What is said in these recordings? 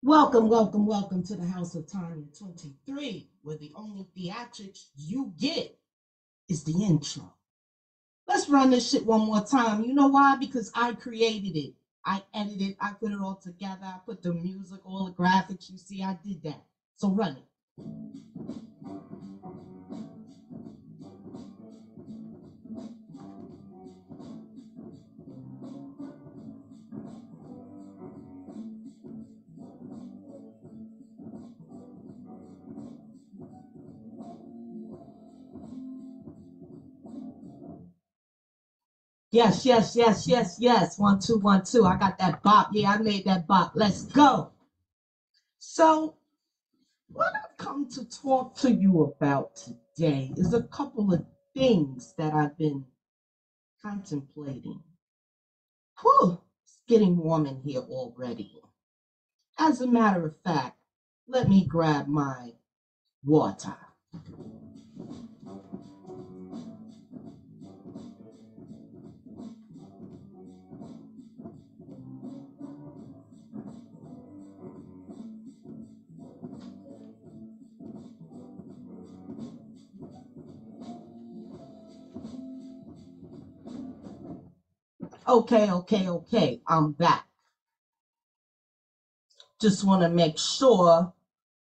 Welcome, welcome, welcome to the House of Tonya 23, where the only theatrics you get is the intro. Let's run this shit one more time. You know why? Because I created it. I edited it. I put it all together. I put the music, all the graphics. You see, I did that. So run it. Yes, yes, yes, yes, yes. 1, 2, 1, 2. I got that bop. Yeah, I made that bop. Let's go. So, what I've come to talk to you about today is a couple of things that I've been contemplating. Whew, it's getting warm in here already. As a matter of fact, let me grab my water. Okay. I'm back. Just want to make sure,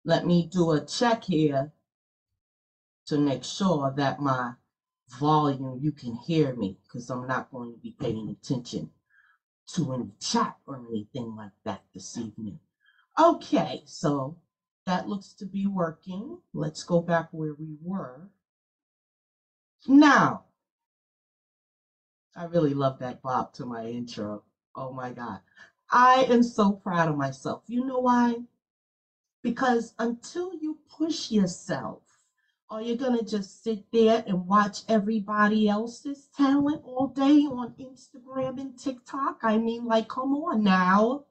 let me do a check here to make sure that my volume, you can hear me, because I'm not going to be paying attention to any chat or anything like that this evening. Okay, so that looks to be working. Let's go back where we were. Now, I really love that bop to my intro. Oh my God. I am so proud of myself. You know why? Because until you push yourself, are you going to just sit there and watch everybody else's talent all day on Instagram and TikTok? I mean, like, come on now.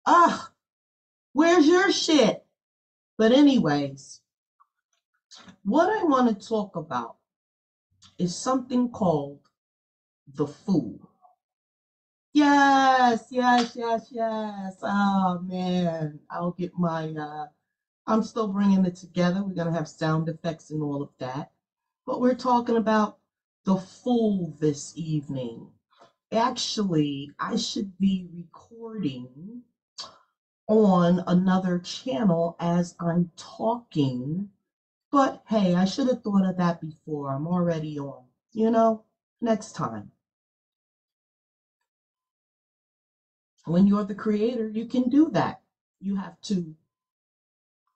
Ugh, where's your shit? But, anyways, what I want to talk about is something called the fool. Yes. Oh man, I'll get my I'm still bringing it together. We're going to have sound effects and all of that. But we're talking about the fool this evening. Actually, I should be recording on another channel as I'm talking. But hey, I should have thought of that before. I'm already on. Next time. When you're the creator, you can do that. You have to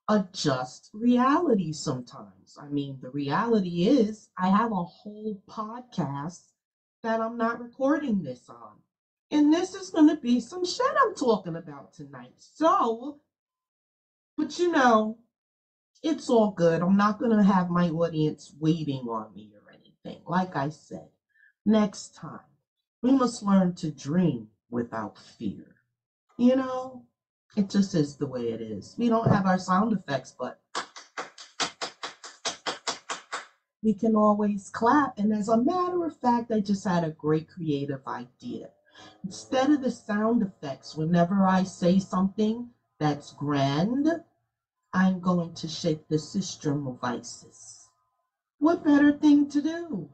adjust reality sometimes. I mean, the reality is I have a whole podcast that I'm not recording this on. And this is going to be some shit I'm talking about tonight. So, but it's all good. I'm not going to have my audience waiting on me or anything. Like I said, next time, we must learn to dream without fear. It just is the way it is. We don't have our sound effects, but we can always clap. And as a matter of fact, I just had a great creative idea. Instead of the sound effects, whenever I say something that's grand, I'm going to shake the sistrum of Isis. What better thing to do?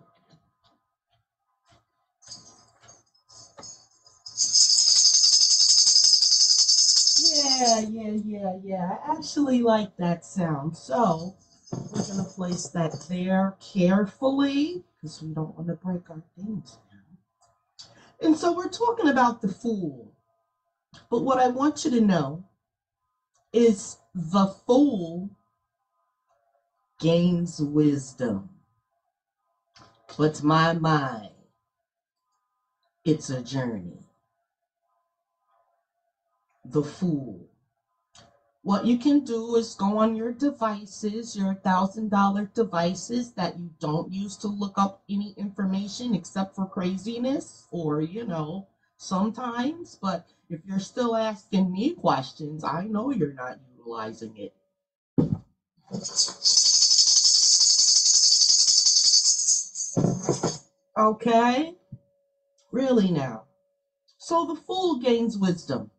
Yeah. I actually like that sound. So we're going to place that there carefully because we don't want to break our things now. And so we're talking about the fool. But what I want you to know is The fool gains wisdom, but my mind, it's a journey. The fool. What you can do is go on your devices, your $1,000 devices that you don't use to look up any information except for craziness or, sometimes. But if you're still asking me questions, I know you're not utilizing it. Okay? Really now. So the fool gains wisdom.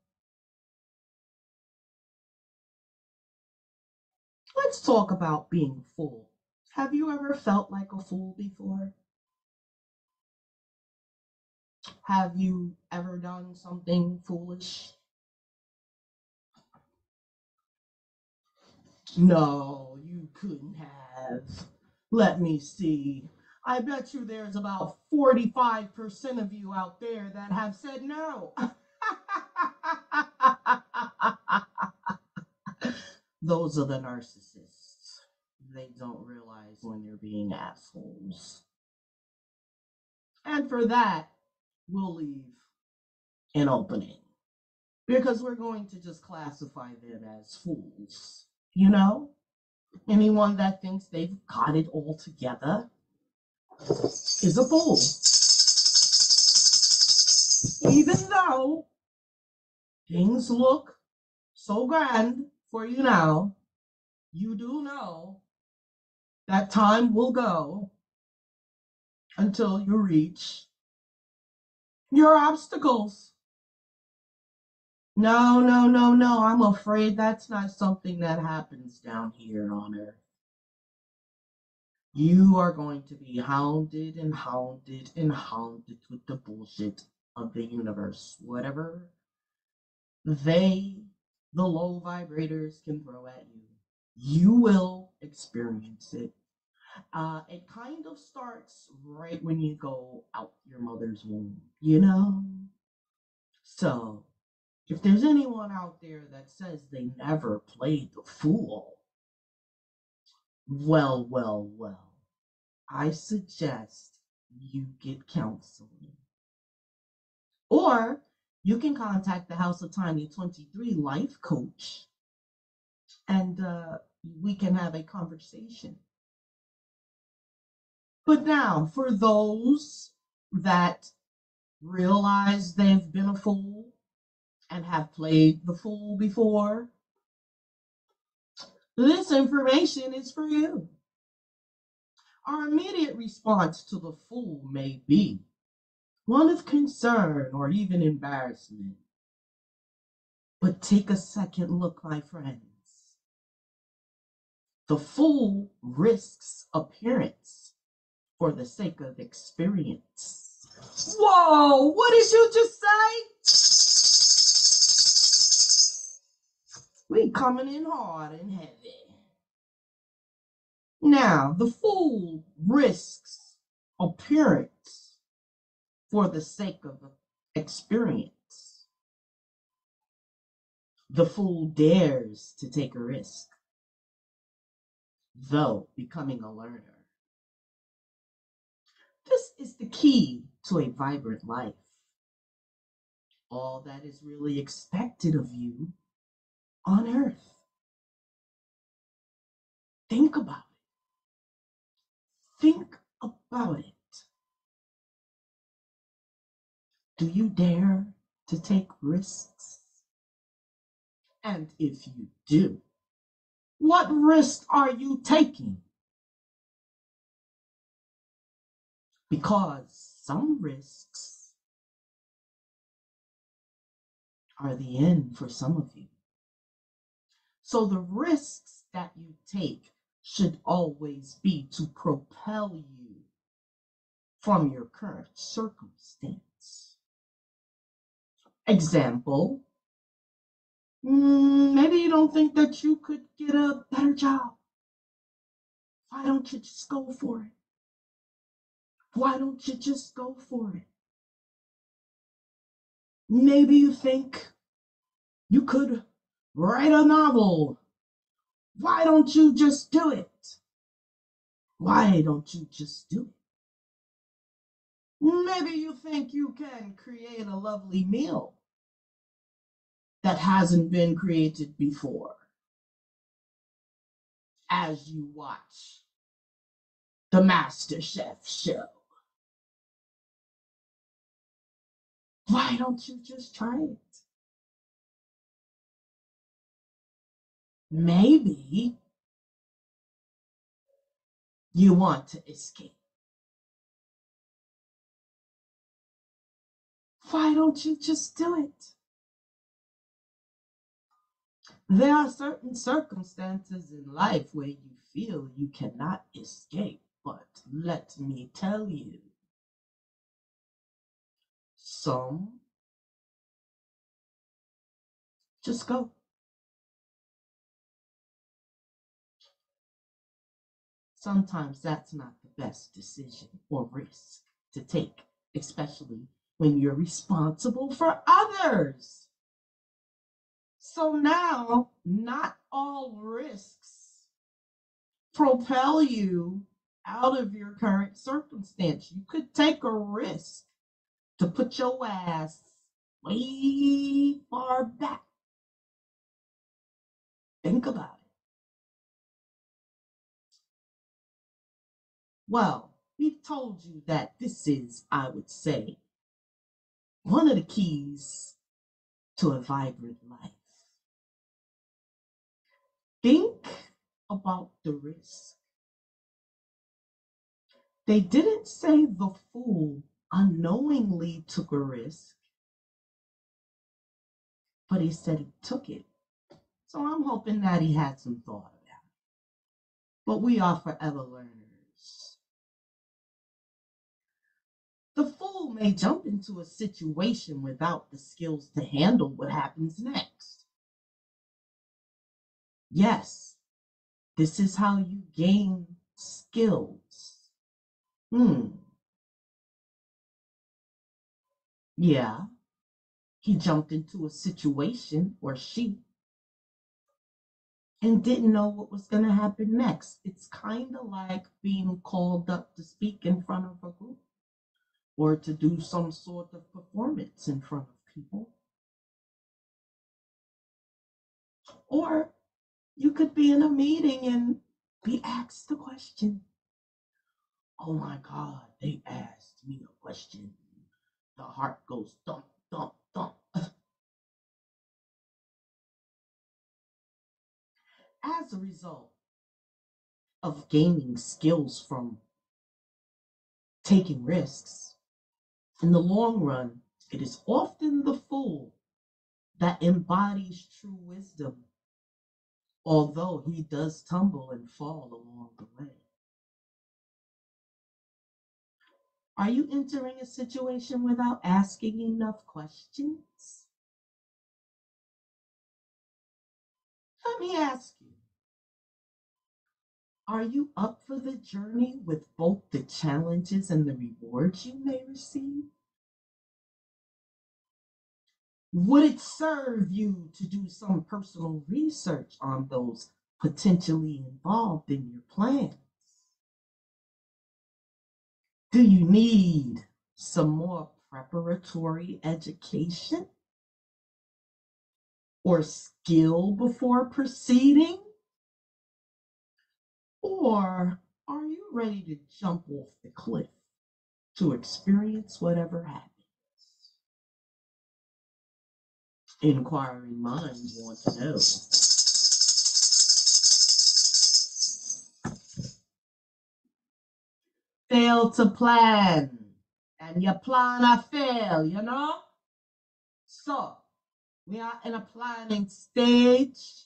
Let's talk about being a fool. Have you ever felt like a fool before? Have you ever done something foolish? No, you couldn't have. Let me see. I bet you there's about 45% of you out there that have said no. Those are the narcissists. They don't realize when they're being assholes. And for that, we'll leave an opening because we're going to just classify them as fools. Anyone that thinks they've got it all together is a fool. Even though things look so grand for you now, you do know that time will go until you reach your obstacles. No, no, no, no. I'm afraid that's not something that happens down here on Earth. You are going to be hounded and hounded and hounded with the bullshit of the universe. Whatever the low vibrators, can throw at you, you will experience it. It kind of starts right when you go out your mother's womb. So, if there's anyone out there that says they never played the fool, well, well, well, I suggest you get counseling. Or you can contact the House of Tiny 23 life coach and we can have a conversation. But now, for those that realize they've been a fool and have played the fool before, this information is for you. Our immediate response to the fool may be one of concern or even embarrassment. But take a second look, my friends. The fool risks appearance for the sake of experience. Whoa, what did you just say? We coming in hard and heavy. Now, the fool risks appearance for the sake of experience. The fool dares to take a risk, though becoming a learner. This is the key to a vibrant life. All that is really expected of you on earth. Think about it. Think about it. Do you dare to take risks? And if you do, what risk are you taking? Because some risks are the end for some of you. So the risks that you take should always be to propel you from your current circumstance. Example, maybe you don't think that you could get a better job. Why don't you just go for it? Why don't you just go for it? Maybe you think you could write a novel Why don't you just do it? Why don't you just do it? Maybe you think you can create a lovely meal that hasn't been created before as you watch the Master Chef show. Why don't you just try it? Maybe you want to escape. Why don't you just do it? There are certain circumstances in life where you feel you cannot escape, but let me tell you, some just go. Sometimes that's not the best decision or risk to take, especially when you're responsible for others. So now, not all risks propel you out of your current circumstance. You could take a risk to put your ass way far back. Think about it. Well, we've told you that this is, I would say, one of the keys to a vibrant life. Think about the risk. They didn't say the fool unknowingly took a risk, but he said he took it. So I'm hoping that he had some thought about it. But we are forever learners. The fool may jump into a situation without the skills to handle what happens next. Yes, this is how you gain skills. Yeah, he jumped into a situation, or she, and didn't know what was going to happen next. It's kind of like being called up to speak in front of a group or to do some sort of performance in front of people. Or you could be in a meeting and be asked a question. Oh my God, they asked me a question. The heart goes thump, thump, thump. As a result of gaining skills from taking risks, in the long run, it is often the fool that embodies true wisdom, although he does tumble and fall along the way. Are you entering a situation without asking enough questions? Let me ask you, are you up for the journey with both the challenges and the rewards you may receive? Would it serve you to do some personal research on those potentially involved in your plans? Do you need some more preparatory education or skill before proceeding? Or are you ready to jump off the cliff to experience whatever happens? Inquiring minds want to know. Fail to plan, and your plan a fail, you know? So, we are in a planning stage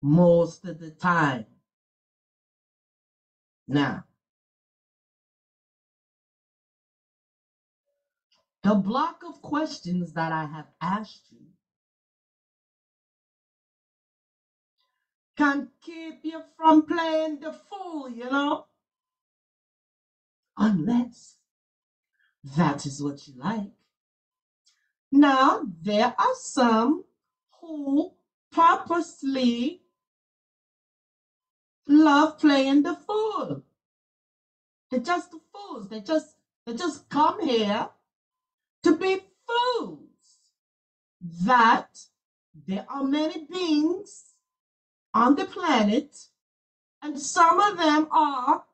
most of the time. Now, the block of questions that I have asked you can keep you from playing the fool, you know? Unless that is what you like. Now, there are some who purposely love playing the fool. They're just the fools. They just come here to be fools. That there are many beings on the planet, and some of them are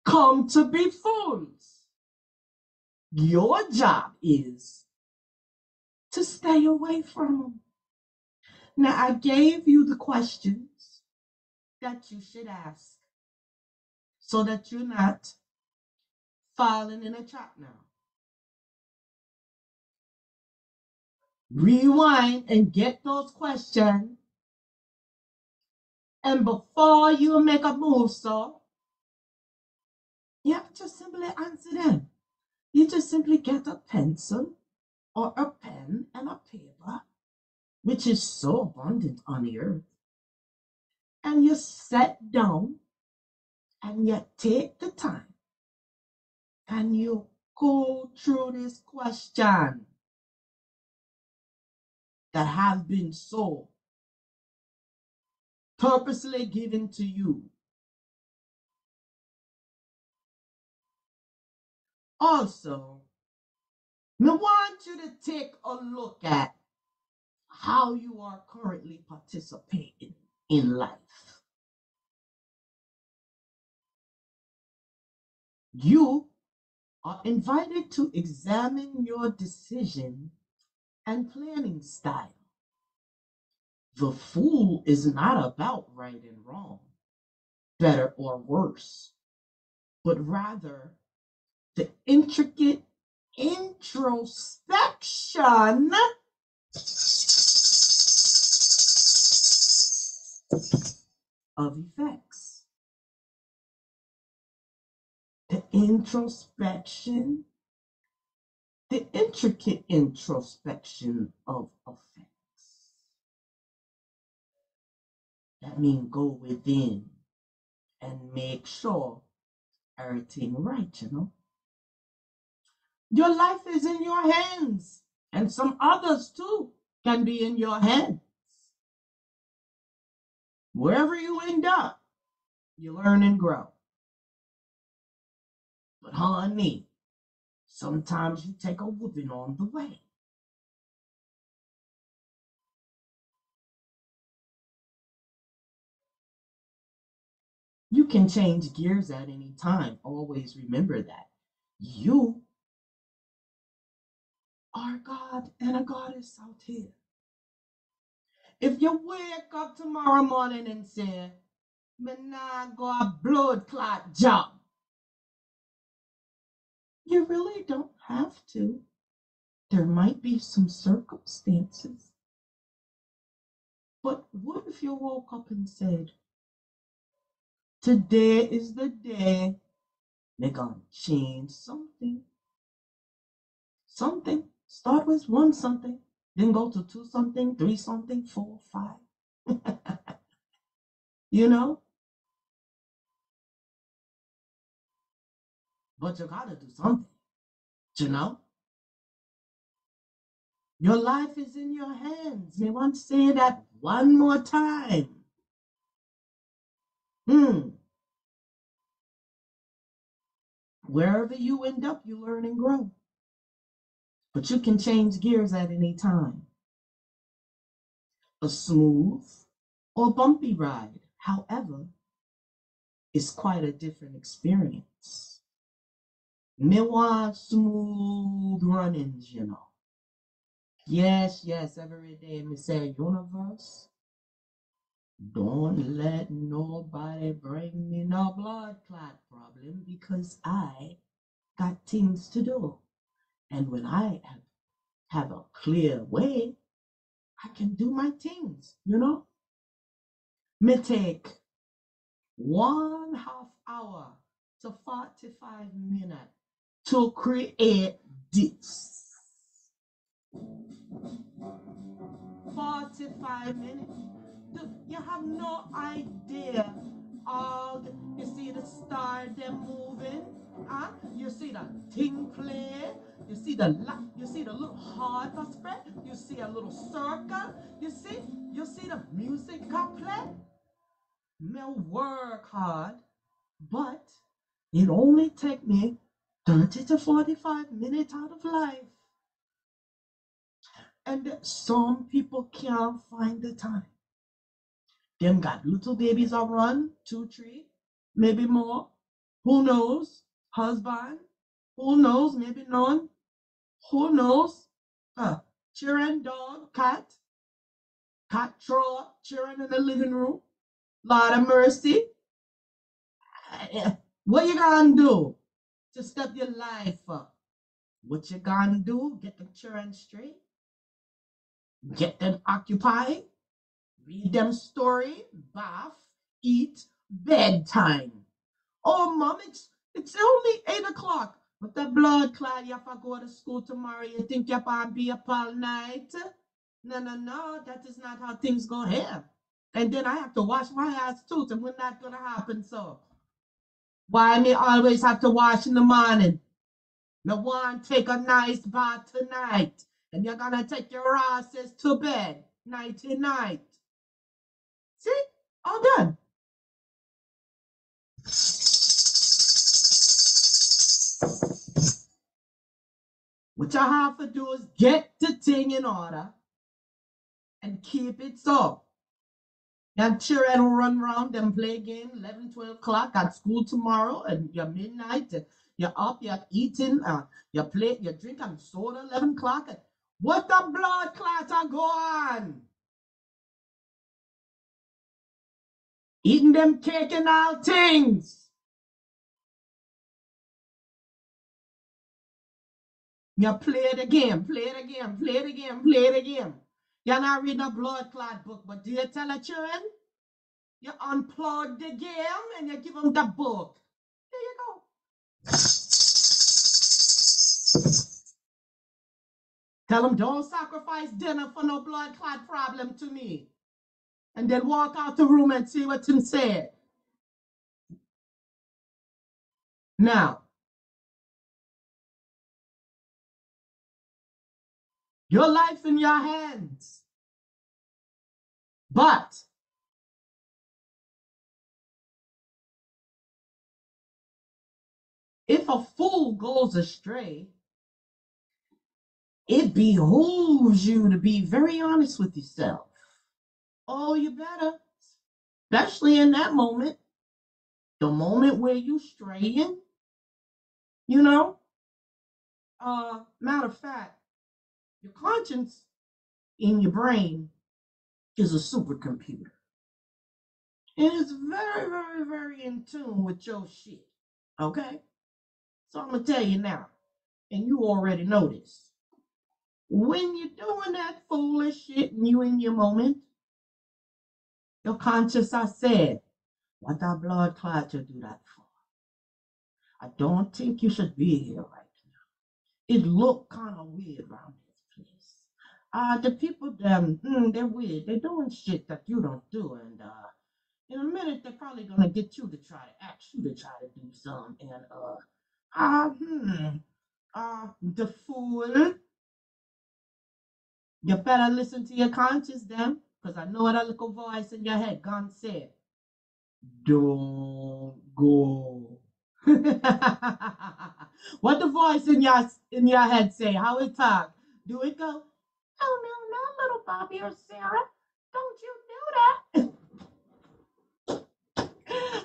come to be fools. Your job is to stay away from them. Now, I gave you the questions that you should ask so that you're not falling in a trap now. Rewind and get those questions. And before you make a move, so you have to simply answer them. You just simply get a pencil or a pen and a paper, which is so abundant on the earth, and you sit down and you take the time and you go through this question that have been so purposely given to you. Also, I want you to take a look at how you are currently participating in life. You are invited to examine your decision and planning style. The fool is not about right and wrong, better or worse, but rather the intricate introspection of effects. The introspection, the intricate introspection of effects. That means go within and make sure everything right, you know. Your life is in your hands, and some others too can be in your hands. Wherever you end up, you learn and grow. But honey, sometimes you take a whooping on the way. You can change gears at any time. Always remember that. You are God and a goddess out here. If you wake up tomorrow morning and say, "Me nah go a blood clot job," you really don't have to. There might be some circumstances. But what if you woke up and said, "Today is the day they're gonna change something"? Something. Start with one something, then go to two something, three something, four, five. You know? But you gotta do something. You know? Your life is in your hands. May want to say that one more time. Wherever you end up, you learn and grow. But you can change gears at any time. A smooth or bumpy ride, however, is quite a different experience. Me want smooth runnings, you know. Yes, every day me say, "Universe, don't let nobody bring me no blood clot problem because I got things to do. And when I have a clear way, I can do my things, you know." Me take 1/2 hour to 45 minutes to create this. 45 minutes. You have no idea. All you see the star them moving, huh? You see the thing play. You see the little heart spread. You see a little circle. You see the music play. Me work hard, but it only take me 30 to 45 minutes out of life. And some people can't find the time. Them got little babies on run, two, three, maybe more. Who knows? Husband. Who knows? Maybe none. Who knows? Children, dog, cat. Cat throw up, children in the living room. Lord of mercy. What you gonna do to step your life up? What you gonna do? Get the children straight? Get them occupied? Read them story? Bath? Eat? Bedtime? Oh, mom, it's only 8 o'clock. But the blood clot, you have to go to school tomorrow. You think you're going to be up all night? No, no, no. That is not how things go here. And then I have to wash my ass too. So when that's going to happen, so why me always have to wash in the morning? No one take a nice bath tonight. And you're going to take your asses to bed. Nighty night. See? All done. What you have to do is get the thing in order and keep it so. Your children run around and play game 11, 12 o'clock at school tomorrow, and you're midnight, you're up, you're eating, you play, you drink and soda 11 o'clock. What the blood clot are go on? Eating them cake and all things. You play the game, play the game, play the game, play the game. You're not reading a blood clot book, but do you tell the children? You unplug the game and you give them the book. There you go. Tell them don't sacrifice dinner for no blood clot problem to me. And then walk out the room and see what Tim said. Now, your life in your hands. But if a fool goes astray, it behooves you to be very honest with yourself. Oh, you better. Especially in that moment, the moment where you straying, you know. Matter of fact, your conscience in your brain is a supercomputer. And it's very, very, very in tune with your shit. Okay? So I'm going to tell you now, and you already know this. When you're doing that foolish shit and you in your moment, your conscience I said, what that blood clot you do that for? I don't think you should be here right now. It look kind of weird around this place. The people, them, they're weird. They're doing shit that you don't do. And in a minute, they're probably going to get you to try to ask you to try to do some. And, the fool, you better listen to your conscience, then, because I know that little voice in your head gone said, don't go. What the voice in your head say? How it talk? Do it go? Oh no, no, little Bobby or Sarah, don't you do that?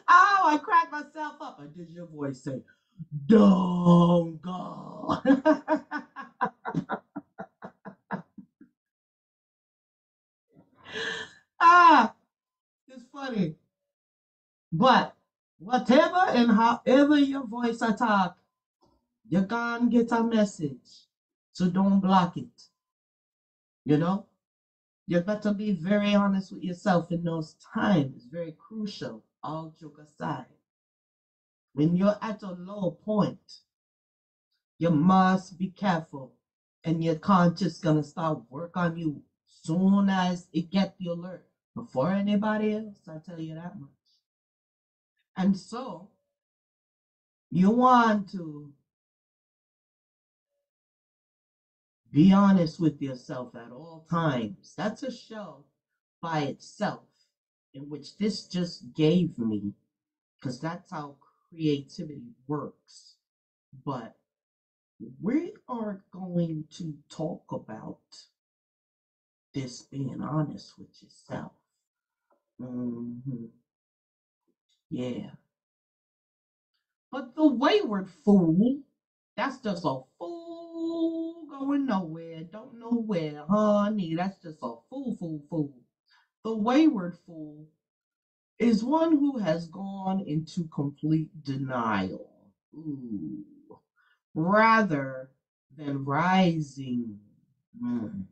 Oh, I cracked myself up. Or did your voice say, don't go? Ah, it's funny. But whatever and however your voice attack, you can get a message. So don't block it. You know? You better be very honest with yourself in those times. It's very crucial. All joke aside. When you're at a low point, you must be careful. And your conscience gonna start work on you soon as it get the alert. Before anybody else, I tell you that much. And so you want to be honest with yourself at all times. That's a show by itself. in which this just gave me, because that's how creativity works. But we are going to talk about this being honest with yourself. Hmm. Yeah. But the wayward fool, that's just a fool going nowhere, don't know where, honey. That's just a fool, fool, fool. The wayward fool is one who has gone into complete denial. Ooh. Rather than rising mm,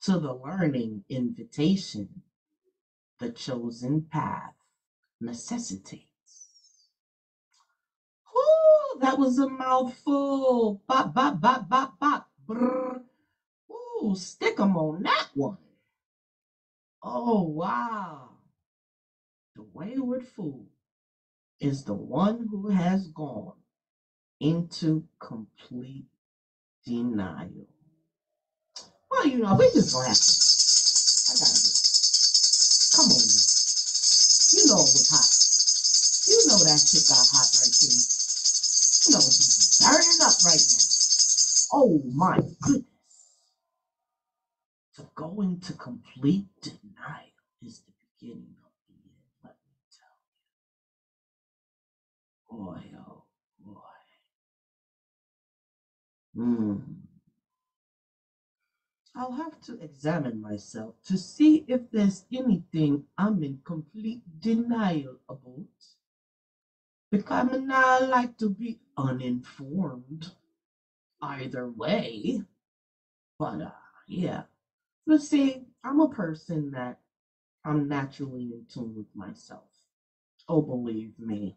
to the learning invitation the chosen path necessitates. Whoo, that was a mouthful. Bop, bop, bop, bop, bop. Brr. Ooh, stick 'em on that one. Oh, wow. The wayward fool is the one who has gone into complete denial. Well, we just gonna have to. I gotta get. Come on now. You know it was hot. You know that shit got hot right there. You know it's burning up right now. Oh my goodness. To go into complete denial is the beginning of the end, let me tell you. Boy, oh boy. I'll have to examine myself to see if there's anything I'm in complete denial about. Because I not like to be uninformed either way. But yeah. But see, I'm a person that I'm naturally in tune with myself. Oh, believe me,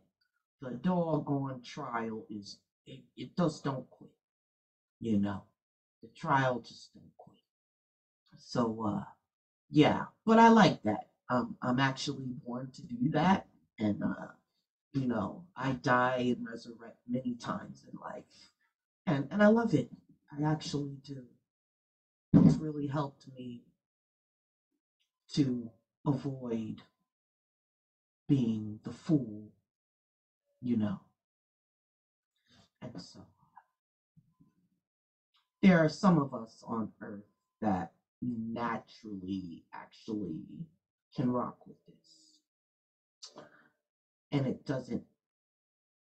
the doggone trial it just don't quit, you know. The trial just don't quit. So yeah, but I like that. I'm actually born to do that, and I die and resurrect many times in life, and I love it. I actually do. It's really helped me to avoid being the fool, you know. And so there are some of us on earth that naturally actually can rock with this, and it doesn't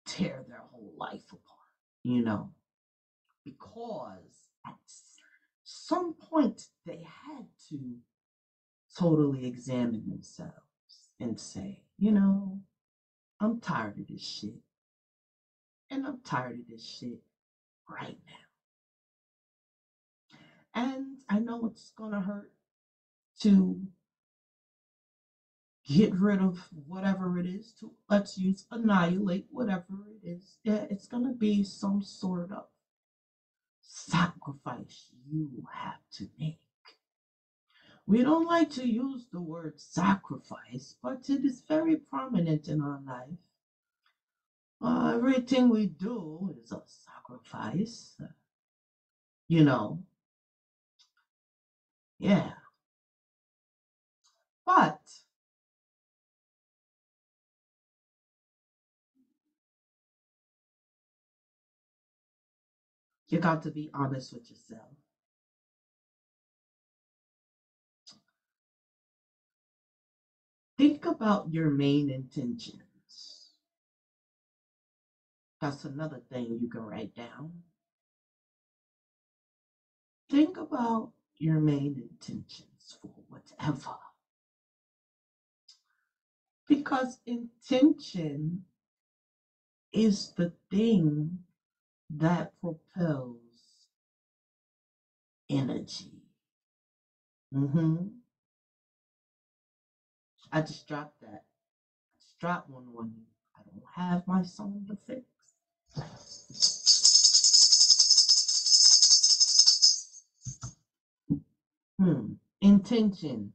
tear their whole life apart, you know, because at some point they had to totally examine themselves and say, I'm tired of this shit, and I'm tired of this shit right now. And I know it's gonna hurt to get rid of whatever it is, to let's use annihilate whatever it is. Yeah, it's gonna be some sort of sacrifice you have to make. We don't like to use the word sacrifice, but it is very prominent in our life. Everything we do is a sacrifice, you know. Yeah, but you got to be honest with yourself. Think about your main intentions. That's another thing you can write down. Think about your main intentions for whatever. Because intention is the thing that propels energy. Mm-hmm. I just dropped that. I just dropped one on you. I don't have my sound effects. Intention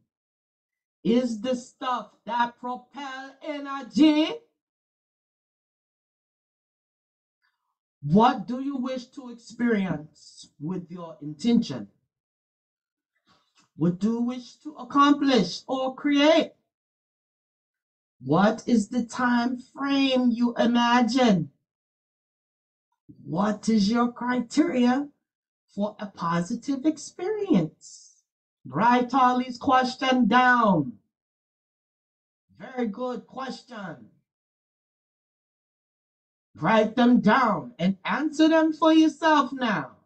is the stuff that propel energy. What do you wish to experience with your intention? What do you wish to accomplish or create? What is the time frame you imagine? What is your criteria for a positive experience? Write all these questions down. Very good question. Write them down and answer them for yourself now.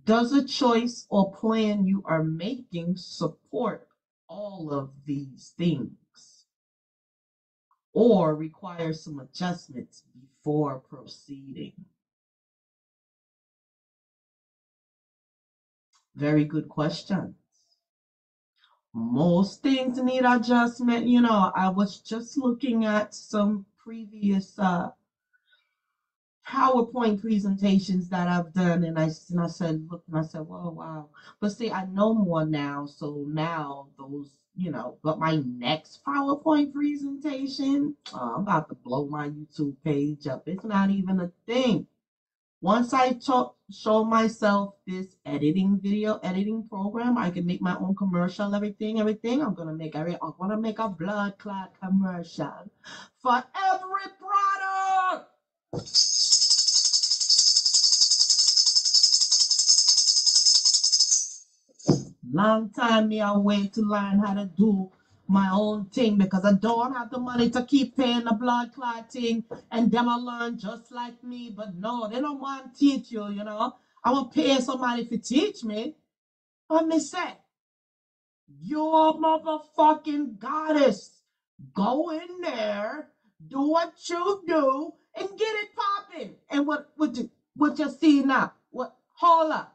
Does a choice or plan you are making support all of these things or require some adjustments before proceeding? Very good questions. Most things need adjustment. I was just looking at some previous PowerPoint presentations that I've done, and I said, look, and I said, whoa, wow. But see, I know more now, so now but my next PowerPoint presentation, I'm about to blow my YouTube page up. It's not even a thing. Once I show myself this video editing program, I can make my own commercial, everything. I'm gonna make a blood clot commercial for every product. Long time me I wait to learn how to do my own thing because I don't have the money to keep paying the blood clotting and them will learn just like me. But no, they don't want to teach you, I want to pay somebody to teach me. But me say, you're motherfucking goddess. Go in there, do what you do, and get it popping. And what you see now? What? Hold up.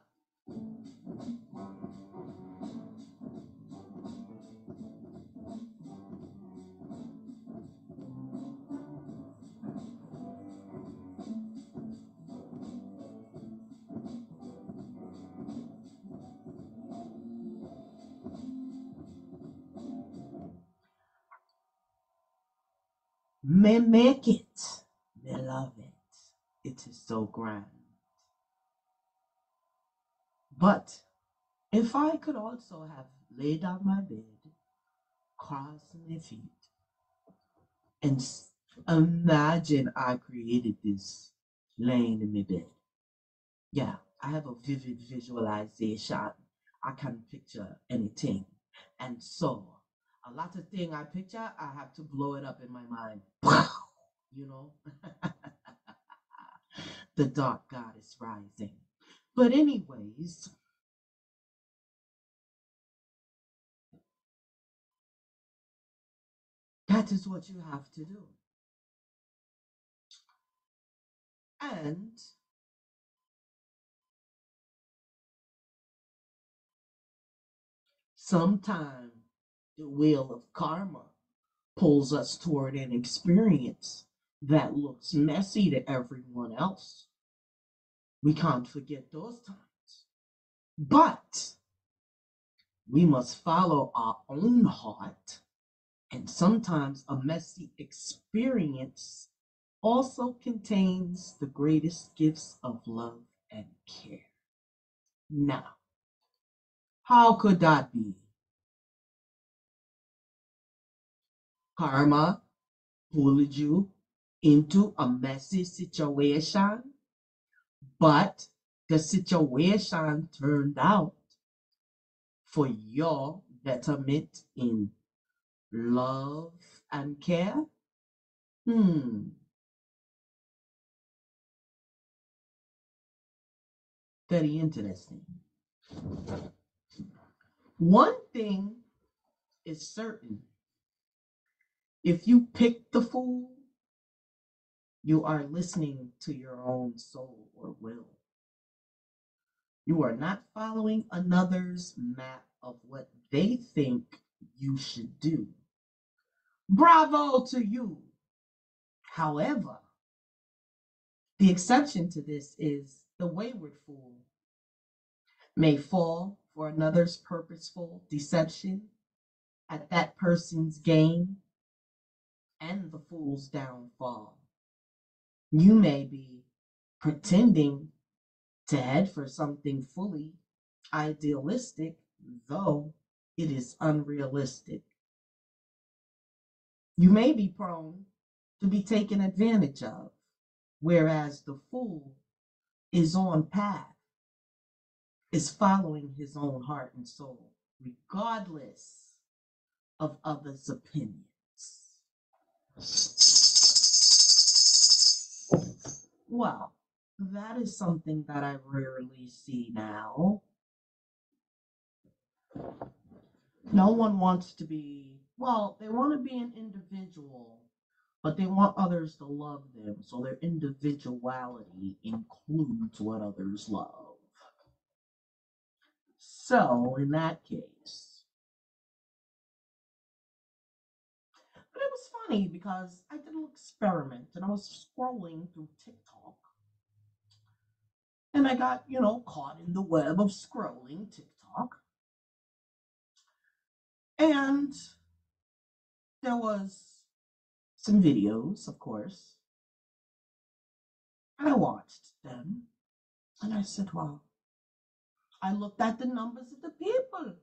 Me make it. Me love it. It is so grand. But if I could also have laid on my bed, crossed my feet, and imagine I created this laying in my bed. Yeah, I have a vivid visualization. I can picture anything. And so, a lot of things I picture, I have to blow it up in my mind. You know? The dark god is rising. But anyways, that is what you have to do. And sometimes the wheel of karma pulls us toward an experience that looks messy to everyone else. We can't forget those times. But we must follow our own heart. And sometimes a messy experience also contains the greatest gifts of love and care. Now, how could that be? Karma pulled you into a messy situation, but the situation turned out for your betterment in love and care. Very interesting. One thing is certain. If you pick the fool, you are listening to your own soul or will. You are not following another's map of what they think you should do. Bravo to you. However, the exception to this is the wayward fool may fall for another's purposeful deception at that person's gain and the fool's downfall. You may be pretending to head for something fully idealistic, though it is unrealistic. You may be prone to be taken advantage of, whereas the fool is on path, is following his own heart and soul, regardless of others' opinions. Well, that is something that I rarely see now. No one wants to be, well, they want to be an individual, but they want others to love them. So their individuality includes what others love. So in that case, but it was funny because I did a little experiment and I was scrolling through TikTok and I got, caught in the web of scrolling TikTok. And there was some videos, of course, and I watched them. And I said, wow. I looked at the numbers of the people.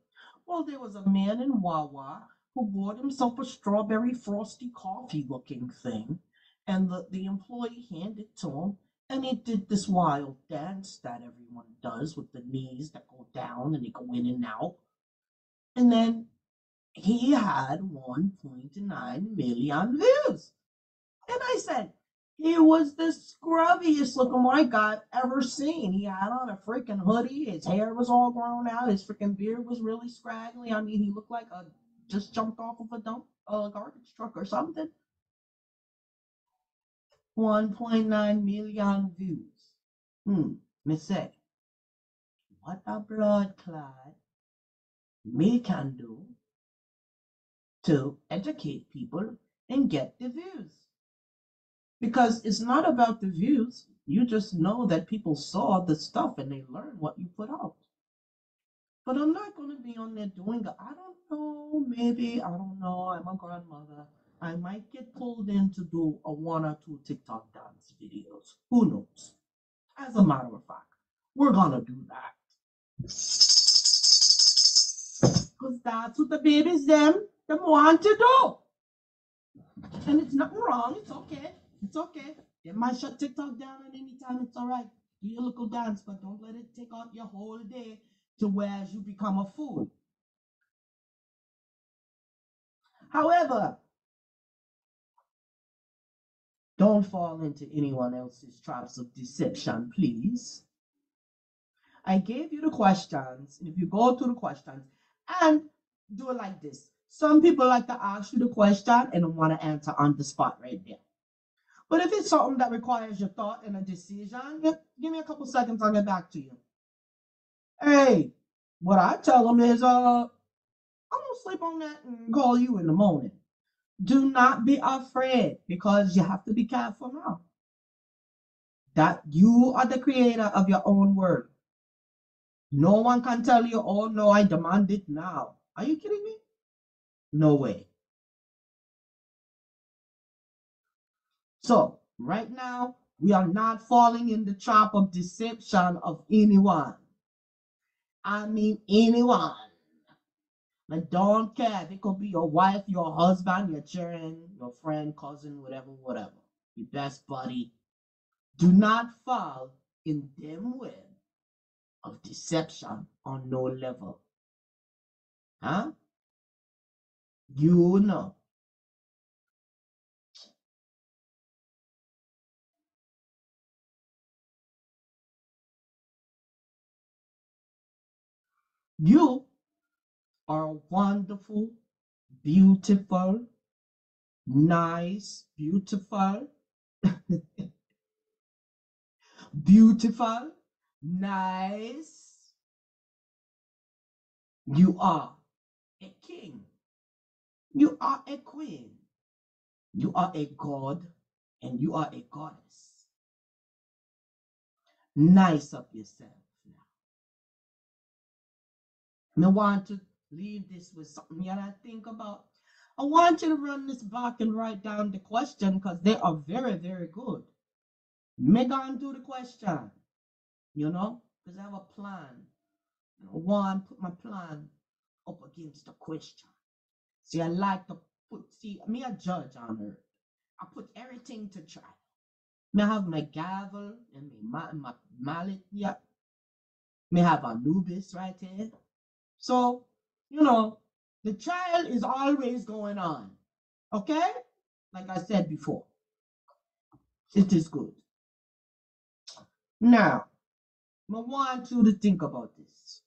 Well, there was a man in Wawa who bought himself a strawberry frosty coffee looking thing. And the employee handed it to him. And he did this wild dance that everyone does with the knees that go down and they go in and out. And then he had 1.9 million views. And I said, he was the scrubbiest looking white guy I've ever seen. He had on a freaking hoodie. His hair was all grown out. His freaking beard was really scraggly. I mean, he looked like a just jumped off of a garbage truck or something. 1.9 million views. Me say, what a blood clot me can do to educate people and get the views. Because it's not about the views. You just know that people saw the stuff and they learned what you put out. But I'm not going to be on there doing it. I don't know. Maybe, I don't know. I'm a grandmother. I might get pulled in to do a 1 or 2 TikTok dance videos. Who knows? As a matter of fact, we're going to do that. Because that's what the babies them want to do. And it's nothing wrong. It's okay. It's okay. They might shut TikTok down at any time. It's all right. Do your little dance, but don't let it take out your whole day to where you become a fool. However, don't fall into anyone else's traps of deception, please. I gave you the questions, and if you go through the questions and do it like this, some people like to ask you the question and want to answer on the spot right there. But if it's something that requires your thought and a decision, give me a couple seconds, I'll get back to you. Hey, what I tell them is, I'm gonna sleep on that and call you in the morning. Do not be afraid because you have to be careful now. That you are the creator of your own world. No one can tell you, oh no, I demand it now. Are you kidding me? No way. So, right now, we are not falling in the trap of deception of anyone. I mean, anyone. And don't care. It could be your wife, your husband, your children, your friend, cousin, whatever. Your best buddy. Do not fall in them web of deception on no level. Huh? You know. You are wonderful, beautiful, nice, beautiful, nice. You are a king. You are a queen. You are a god and you are a goddess. Nice of yourself now. I want to leave this with something you gotta think about. I want you to run this back and write down the question because they are very, very good. Me go and do the question, because I have a plan. I want to put my plan up against the question. See, I like to see, me a judge on earth. I put everything to trial. Me have my gavel and my mallet, yeah. Me have Anubis right here. So, you know, the trial is always going on. Okay? Like I said before, it is good. Now, I want you to think about this.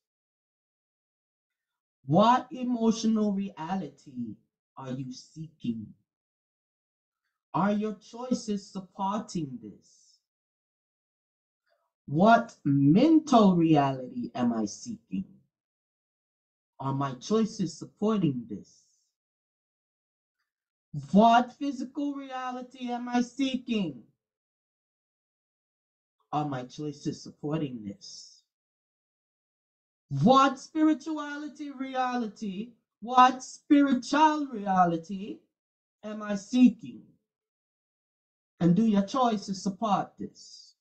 What emotional reality are you seeking? Are your choices supporting this? What mental reality am I seeking? Are my choices supporting this? What physical reality am I seeking? Are my choices supporting this? What spirituality reality, what spiritual reality am I seeking? And do your choices support this?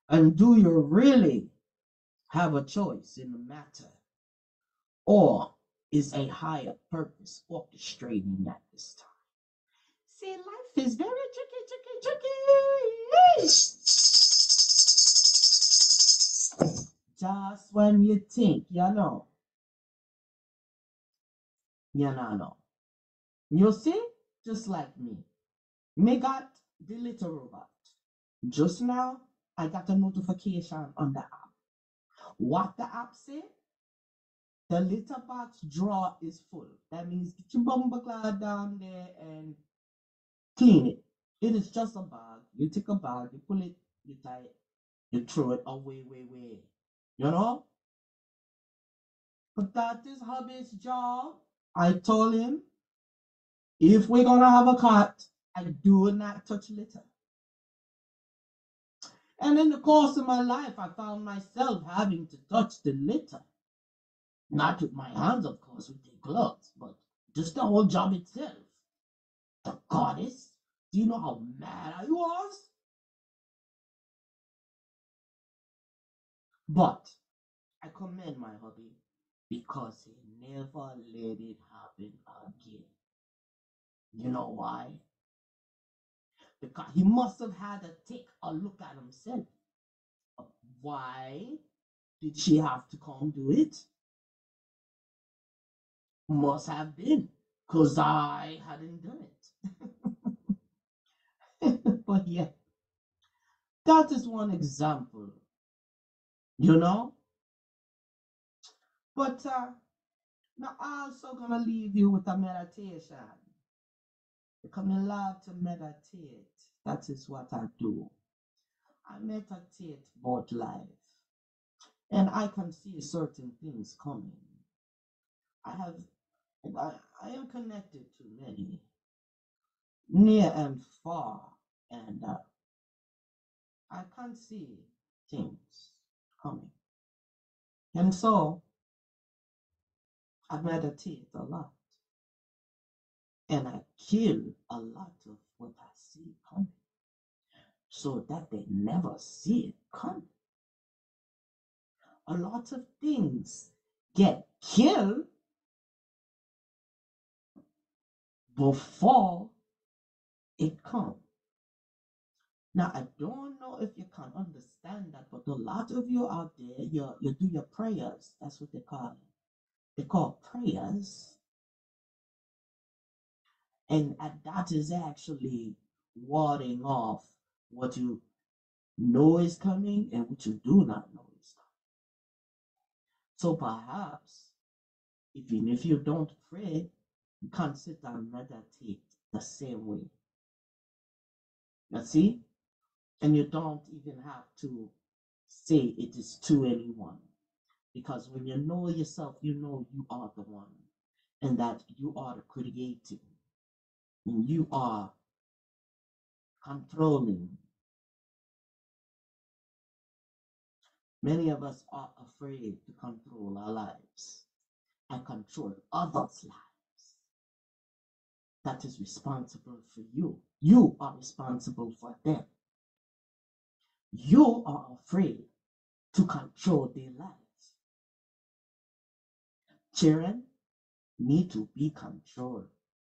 And do you really have a choice in the matter? Or is a higher purpose orchestrating at this time? See, life is very tricky. Just when you think, you know. You see, just like me got the little robot. Just now, I got a notification on the app. What the app say? The litter box drawer is full. That means get your bumper cloud down there and clean it. It is just a bag. You take a bag, you pull it, you tie it, you throw it away, way. You know? But that is hubby's job. I told him, if we're gonna have a cat, I do not touch litter. And in the course of my life, I found myself having to touch the litter. Not with my hands, of course, with the gloves, but just the whole job itself. The goddess, do you know how mad I was? But I commend my hubby because he never let it happen again. You know why? Because he must have had to take a look at himself. Why did she have to come do it? Must have been because I hadn't done it. But yeah, that is one example, you know? But now I'm also gonna leave you with a meditation. Because I love to meditate. That is what I do. I meditate about life. And I can see certain things coming. I have I am connected to many, near and far, and I can see things coming. And so I meditate a lot. And I kill a lot of what I see coming so that they never see it coming. A lot of things get killed before it comes. Now, I don't know if you can understand that, but a lot of you out there, you do your prayers. That's what they call it. They call prayers. And that is actually warding off what you know is coming and what you do not know is coming. So perhaps, even if you don't pray, you can sit and meditate the same way. You see? And you don't even have to say it is to anyone. Because when you know yourself, you know you are the one. And that you are the creating. And you are controlling. Many of us are afraid to control our lives and control others' lives. That is responsible for you. You are responsible for them. You are afraid to control their lives. Children, need to be controlled.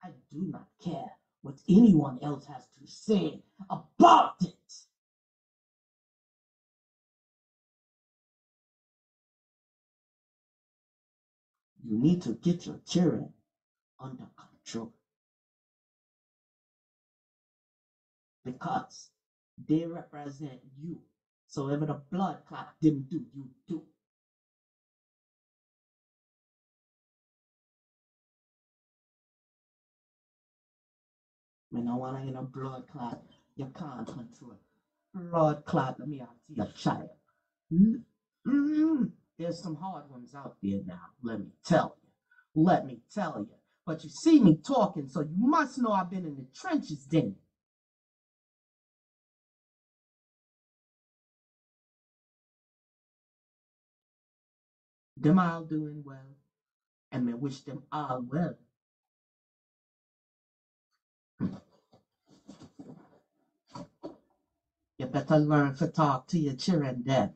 I do not care what anyone else has to say about it. You need to get your children under control because they represent you. So if the blood clot didn't do, you do. When I want to get a blood clot, you can't control. Blood clot, let me ask you a child. There's some hard ones out there now, let me tell you. Let me tell you. But you see me talking, so you must know I've been in the trenches then. Them all doing well, and I wish them all well. You better learn to talk to your children then.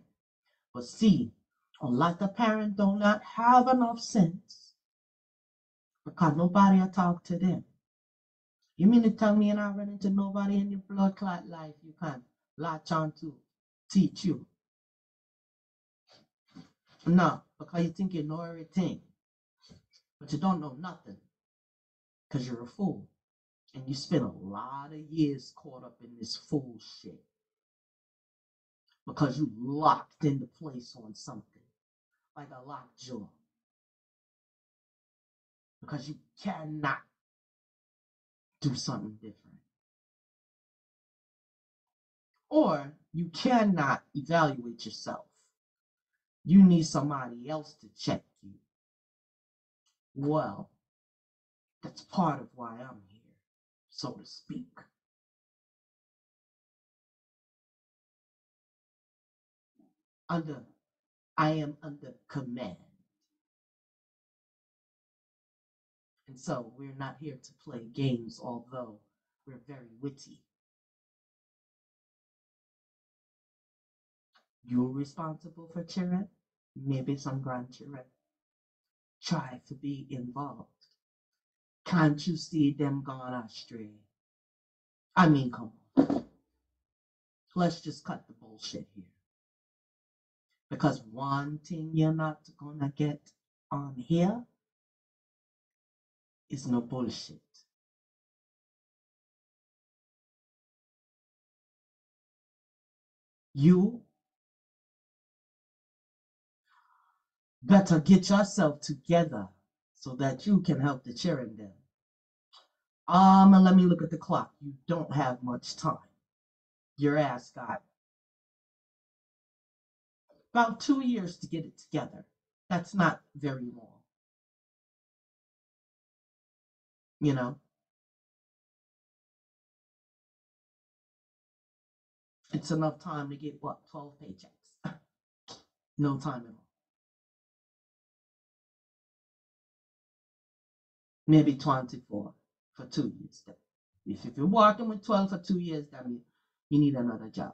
But see, a lot of parents do not have enough sense because nobody will talk to them. You mean to tell me you're not running into nobody in your blood clot life you can latch on to, teach you? No, because you think you know everything, but you don't know nothing because you're a fool. And you spend a lot of years caught up in this fool shit because you locked into place on something like a lockjaw because you cannot do something different. Or you cannot evaluate yourself. You need somebody else to check you. Well, that's part of why I'm here, so to speak. Under, I am under command. And so we're not here to play games, although we're very witty. You're responsible for children, maybe some grandchildren. Try to be involved. Can't you see them gone astray? I mean, come on. Let's just cut the bullshit here. Because one thing you're not gonna get on here is no bullshit. You better get yourself together so that you can help the children then. Let me look at the clock. You don't have much time. Your ass got about 2 years to get it together. That's not very long. You know, it's enough time to get what, 12 paychecks? No time at all. Maybe 24 for 2 years. If you're working with 12 for 2 years, that means you need another job.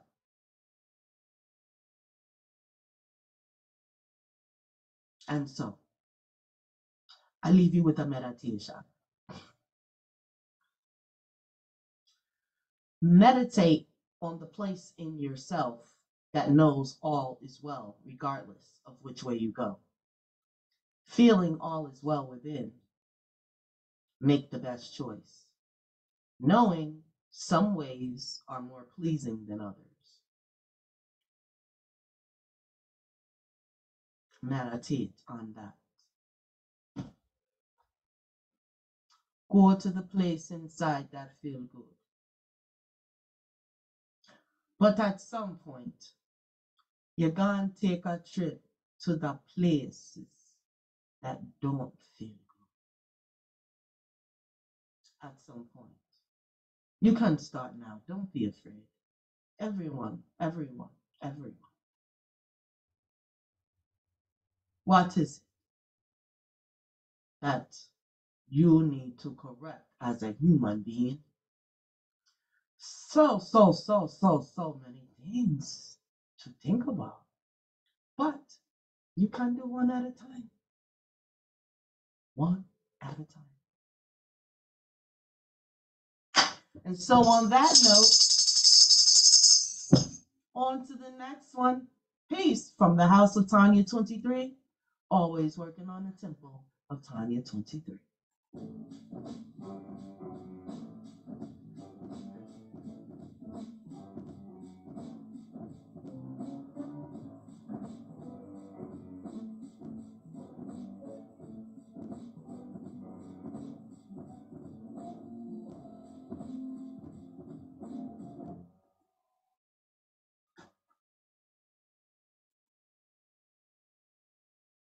And so I leave you with a meditation. Meditate on the place in yourself that knows all is well, regardless of which way you go. Feeling all is well within, make the best choice. Knowing some ways are more pleasing than others. Meditate on that. Go to the place inside that feel good. But at some point, you're going to take a trip to the places that don't feel good. At some point. You can start now. Don't be afraid. Everyone, everyone, everyone. What is it that you need to correct as a human being? So many things to think about. But you can do one at a time. One at a time. And so on that note, on to the next one. Peace from the house of Tonya 23, always working on the temple of Tonya 23.